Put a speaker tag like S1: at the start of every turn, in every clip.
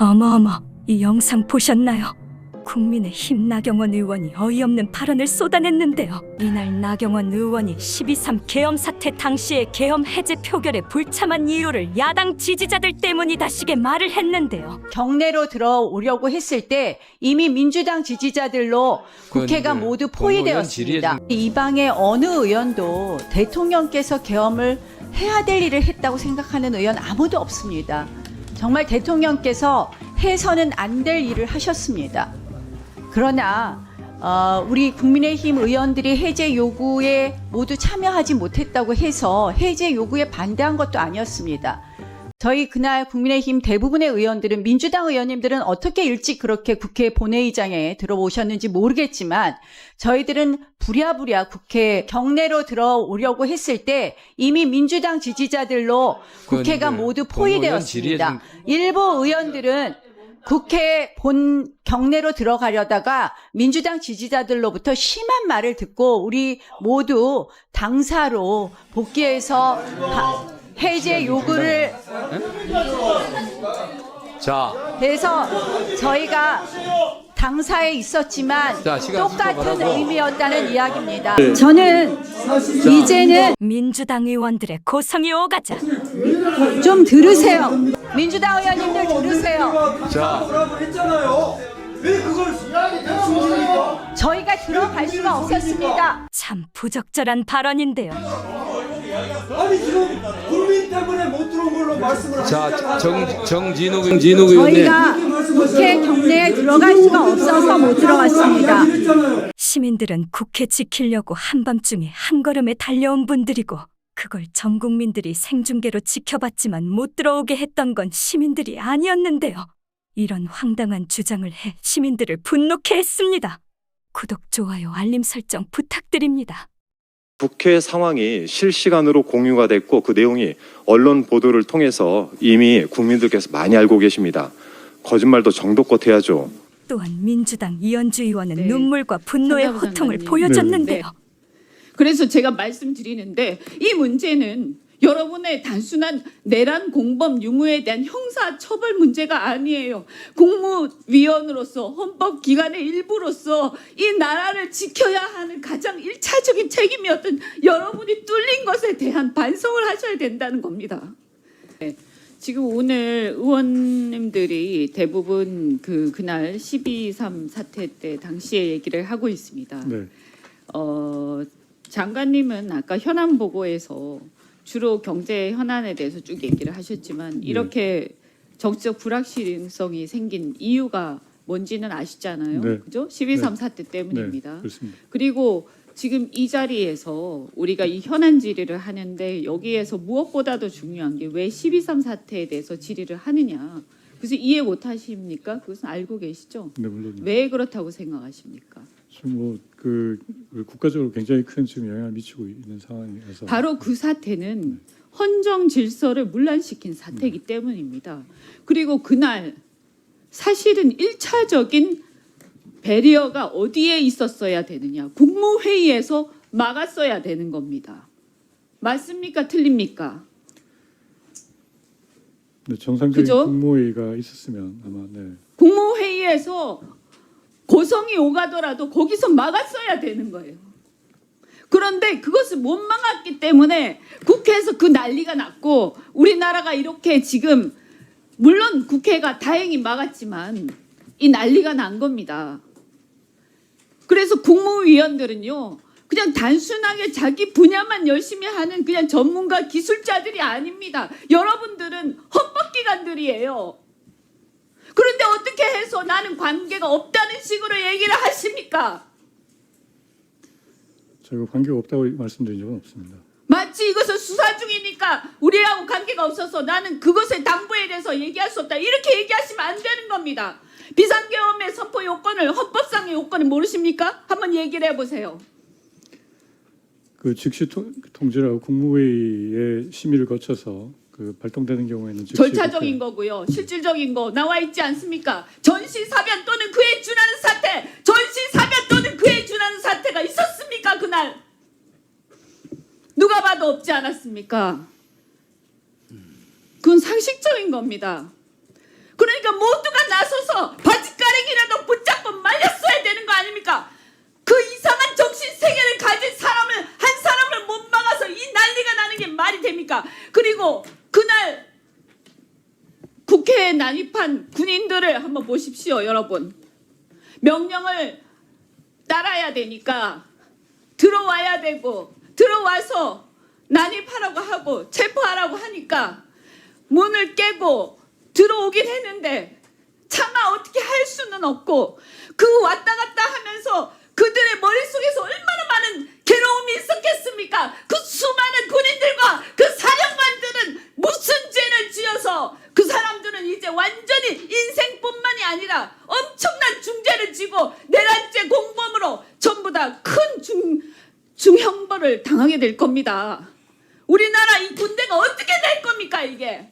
S1: 어머, 이 영상 보셨나요? 국민의힘 나경원 의원이 어이없는 발언을 쏟아냈는데요. 이날 나경원 의원이 12.3 계엄 사태 당시의 계엄 해제 표결에 불참한 이유를 야당 지지자들 때문이다시게 말을 했는데요.
S2: 경내로 들어오려고 했을 때 이미 민주당 지지자들로 국회가 모두 포위되었습니다. 이 방의 어느 의원도 대통령께서 계엄을 해야 될 일을 했다고 생각하는 의원 아무도 없습니다. 정말 대통령께서 해서는 안 될 일을 하셨습니다. 그러나 우리 국민의힘 의원들이 해제 요구에 모두 참여하지 못했다고 해서 해제 요구에 반대한 것도 아니었습니다. 저희 그날 국민의힘 대부분의 의원들은, 민주당 의원님들은 어떻게 일찍 그렇게 국회 본회의장에 들어오셨는지 모르겠지만 저희들은 부랴부랴 국회 경내로 들어오려고 했을 때 이미 민주당 지지자들로 국회가 모두 포위되었습니다. 일부 의원들은 국회 본 경내로 들어가려다가 민주당 지지자들로부터 심한 말을 듣고 우리 모두 당사로 복귀해서 해제 요구를 해서 저희가 당사에 있었지만 똑같은 의미였다는 이야기입니다. 저는 이제는
S1: 민주당 의원들의 고성이 오가자
S2: 좀 들으세요. 민주당 의원님들 들으세요.
S3: 왜 그걸 숨깁니까?
S2: 저희가 들어갈 수가 없었습니다.
S1: 참 부적절한 발언인데요.
S3: 아니 지금 국민 때문에 못 들어온 걸로 말씀을 하시잖아요.
S4: 정진욱 의원님.
S2: 저희가 국회 경내에 들어갈 수가 없어서 못 들어갔습니다.
S1: 시민들은 국회 지키려고 한밤중에 한 걸음에 달려온 분들이고 그걸 전 국민들이 생중계로 지켜봤지만 못 들어오게 했던 건 시민들이 아니었는데요. 이런 황당한 주장을 해 시민들을 분노케 했습니다. 구독, 좋아요, 알림 설정 부탁드립니다.
S5: 국회 상황이 실시간으로 공유가 됐고 그 내용이 언론 보도를 통해서 이미 국민들께서 많이 알고 계십니다. 거짓말도 정도껏 해야죠.
S1: 또한 민주당 이현주 의원은
S6: 네.
S1: 눈물과 분노의
S6: 선대부
S1: 호통을
S6: 장관님.
S1: 보여줬는데요.
S6: 그래서 제가 말씀드리는데 이 문제는 여러분의 단순한 내란 공범 유무에 대한 형사 처벌 문제가 아니에요. 국무위원으로서 헌법기관의 일부로서 이 나라를 지켜야 하는 가장 1차적인 책임이었던 여러분이 뚫린 것에 대한 반성을 하셔야 된다는 겁니다. 네. 지금 오늘 의원님들이 대부분 그날 12.3 사태 때 당시의 얘기를 하고 있습니다.
S7: 네.
S6: 장관님은 아까 현안 보고에서 주로 경제 현안에 대해서 쭉 얘기를 하셨지만 이렇게 정치적 불확실성이 생긴 이유가 뭔지는 아시잖아요.
S7: 네.
S6: 그죠? 12.3
S7: 네.
S6: 사태 때문입니다.
S7: 네, 그렇습니다.
S6: 그리고 지금 이 자리에서 우리가 이 현안 질의를 하는데 여기에서 무엇보다도 중요한 게 왜 12.3 사태에 대해서 질의를 하느냐. 그래서 이해 못 하십니까? 그것은 알고 계시죠?
S7: 네, 물론.
S6: 왜 그렇다고 생각하십니까?
S7: 지금 국가적으로 굉장히 큰 지금 영향을 미치고 있는 상황이라서
S6: 바로 그 사태는 헌정 질서를 문란시킨 사태이기 때문입니다. 그리고 그날 사실은 1차적인 배리어가 어디에 있었어야 되느냐. 국무회의에서 막았어야 되는 겁니다. 맞습니까? 틀립니까?
S7: 네, 정상적인
S6: 그죠?
S7: 국무회의가 있었으면 아마 네.
S6: 국무회의에서 고성이 오가더라도 거기서 막았어야 되는 거예요. 그런데 그것을 못 막았기 때문에 국회에서 그 난리가 났고 우리나라가 이렇게 지금 물론 국회가 다행히 막았지만 이 난리가 난 겁니다. 그래서 국무위원들은요. 그냥 단순하게 자기 분야만 열심히 하는 그냥 전문가 기술자들이 아닙니다. 여러분들은 헌법기관들이에요. 그런데 어떻게 해서 나는 관계가 없다는 식으로 얘기를 하십니까?
S7: 저희가 관계가 없다고 말씀드린 적은 없습니다.
S6: 마치 이것을 수사 중이니까 우리하고 관계가 없어서 나는 그것의 당부에 대해서 얘기할 수 없다. 이렇게 얘기하시면 안 되는 겁니다. 비상계엄의 선포 요건을 헌법상의 요건을 모르십니까? 한번 얘기를 해보세요.
S7: 그 즉시 통지라고 국무회의의 심의를 거쳐서 발동되는 경우에는 즉시
S6: 절차적인 거고요. 실질적인 거 나와 있지 않습니까? 전시사변 또는 그에 준하는 사태, 전시사변 또는 그에 준하는 사태가 있었습니까? 그날 누가 봐도 없지 않았습니까? 그건 상식적인 겁니다. 그러니까 모두가 난입한 군인들을 한번 보십시오, 여러분. 명령을 따라야 되니까 들어와야 되고, 들어와서 난입하라고 하고 체포하라고 하니까 문을 깨고 들어오긴 했는데 차마 어떻게 할 수는 없고, 그 왔다 갔다 하면서 그들의 머릿속에서 얼마나 많은 괴로움이 있었겠습니까? 그 수많은 군인들과 그 사령관들은 무슨 죄를 지어서 그 사람들은 이제 완전히 인생뿐만이 아니라 엄청난 중죄를 지고 내란죄 공범으로 전부 다 큰 중형벌을 당하게 될 겁니다. 우리나라 이 군대가 어떻게 될 겁니까, 이게?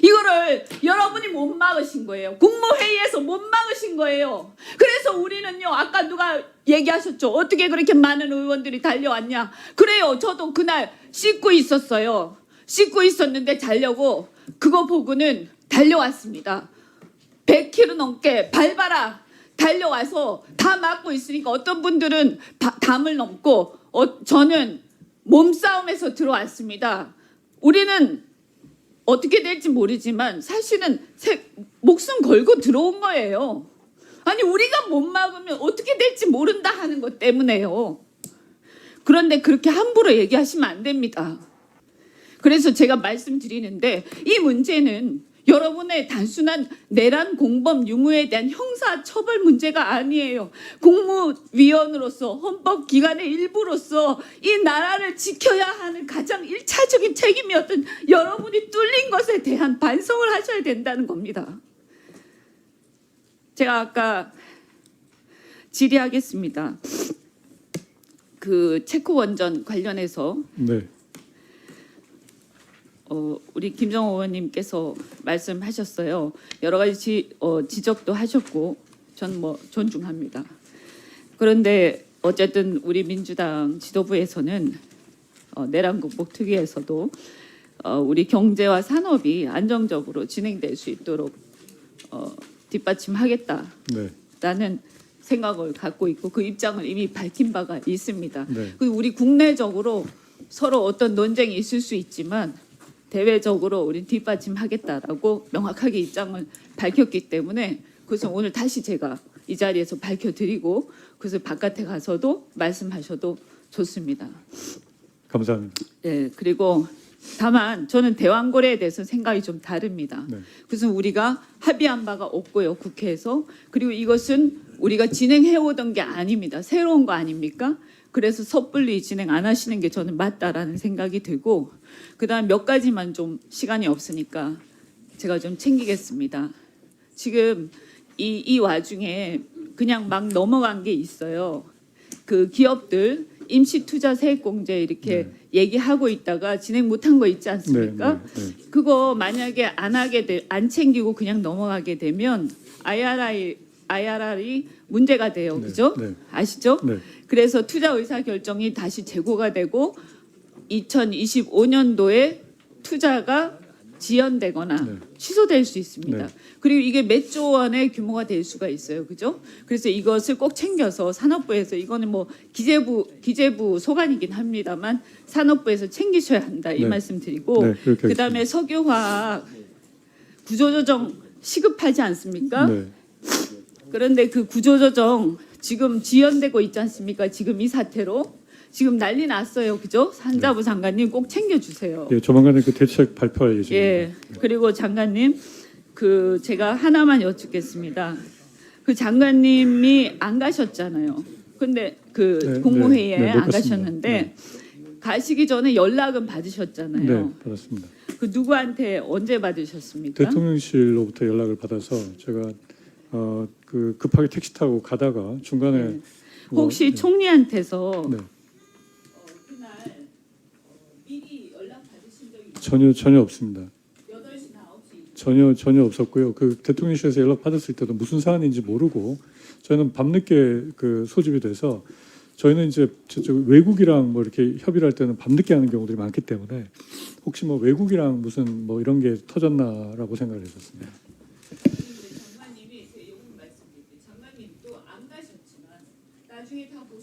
S6: 이거를 여러분이 못 막으신 거예요. 국무회의에서 못 막으신 거예요. 그래서 우리는요, 아까 누가 얘기하셨죠? 어떻게 그렇게 많은 의원들이 달려왔냐? 그래요. 저도 그날 씻고 있었어요. 씻고 있었는데 자려고 그거 보고는 달려왔습니다. 100km 넘게 밟아라 달려와서 다 막고 있으니까 어떤 분들은 담을 넘고 저는 몸싸움에서 들어왔습니다. 우리는 어떻게 될지 모르지만 사실은 목숨 걸고 들어온 거예요. 아니, 우리가 못 막으면 어떻게 될지 모른다 하는 것 때문에요. 그런데 그렇게 함부로 얘기하시면 안 됩니다. 그래서 제가 말씀드리는데, 이 문제는 여러분의 단순한 내란 공범 유무에 대한 형사 처벌 문제가 아니에요. 국무위원으로서 헌법기관의 일부로서 이 나라를 지켜야 하는 가장 1차적인 책임이었던 여러분이 뚫린 것에 대한 반성을 하셔야 된다는 겁니다. 제가 아까 질의하겠습니다. 그 체코 원전 관련해서
S7: 네.
S6: 우리 김정호 의원님께서 말씀하셨어요. 여러 가지 지적도 하셨고 전 뭐 존중합니다. 그런데 어쨌든 우리 민주당 지도부에서는 내란 극복 특위에서도 우리 경제와 산업이 안정적으로 진행될 수 있도록 뒷받침하겠다라는 생각을 갖고 있고 그 입장을 이미 밝힌 바가 있습니다.
S7: 네.
S6: 그리고 우리 국내적으로 서로 어떤 논쟁이 있을 수 있지만 대외적으로 우린 뒷받침하겠다라고 명확하게 입장을 밝혔기 때문에 그래서 오늘 다시 제가 이 자리에서 밝혀드리고 그래서 바깥에 가서도 말씀하셔도 좋습니다.
S7: 감사합니다.
S6: 네, 그리고 다만 저는 대왕거래에 대해서 생각이 좀 다릅니다.
S7: 네.
S6: 그래서 우리가 합의한 바가 없고요, 국회에서. 그리고 이것은 우리가 진행해오던 게 아닙니다. 새로운 거 아닙니까? 그래서 섣불리 진행 안 하시는 게 저는 맞다라는 생각이 들고 그다음 몇 가지만 좀 시간이 없으니까 제가 좀 챙기겠습니다. 지금 이 와중에 그냥 막 넘어간 게 있어요. 그 기업들 임시투자 세액공제 이렇게 얘기하고 있다가 진행 못한 거 있지 않습니까?
S7: 네.
S6: 그거 만약에 안 챙기고 그냥 넘어가게 되면 IRR이 문제가 돼요.
S7: 네,
S6: 그죠?
S7: 네.
S6: 아시죠?
S7: 네.
S6: 그래서 투자 의사 결정이 다시 재고가 되고 2025년도에 투자가 지연되거나
S7: 네.
S6: 취소될 수 있습니다.
S7: 네.
S6: 그리고 이게 몇 조 원의 규모가 될 수가 있어요. 그죠? 그래서 이것을 꼭 챙겨서 산업부에서 이거는 뭐 기재부 소관이긴 합니다만 산업부에서 챙기셔야 한다. 이
S7: 네.
S6: 말씀 드리고
S7: 네, 그렇게
S6: 그다음에 석유화학 구조조정 시급하지 않습니까?
S7: 네.
S6: 그런데 그 구조조정 지금 지연되고 있지 않습니까? 지금 이 사태로 지금 난리 났어요, 그죠? 산자부 장관님 꼭 챙겨주세요.
S7: 예, 조만간에 그 대책 발표할 예정입니다.
S6: 예. 그리고 장관님, 그 제가 하나만 여쭙겠습니다. 그 장관님이 안 가셨잖아요. 근데 그
S7: 네,
S6: 국무회의에
S7: 네, 못
S6: 안
S7: 갔습니다.
S6: 가셨는데 가시기 전에 연락은 받으셨잖아요.
S7: 네, 받았습니다.
S6: 그 누구한테 언제 받으셨습니까?
S7: 대통령실로부터 연락을 받아서 제가 그 급하게 택시 타고 가다가 중간에
S6: 네.
S7: 뭐,
S6: 혹시
S7: 네.
S6: 총리한테서
S7: 네.
S6: 그날 미리 연락 받으신 적이
S7: 전혀 없습니다.
S6: 8시나 9시
S7: 전혀 없었고요. 그 대통령실에서 연락 받았을 때도 무슨 사안인지 모르고 저희는 밤늦게 그 소집이 돼서 저희는 이제 저쪽 외국이랑 뭐 이렇게 협의를 할 때는 밤늦게 하는 경우들이 많기 때문에 혹시 뭐 외국이랑 무슨 뭐 이런 게 터졌나라고 생각을 했었습니다.
S6: 장관님이 제 요금 말씀드릴게요. 장관님도 안 가셨지만 나중에 다 보시.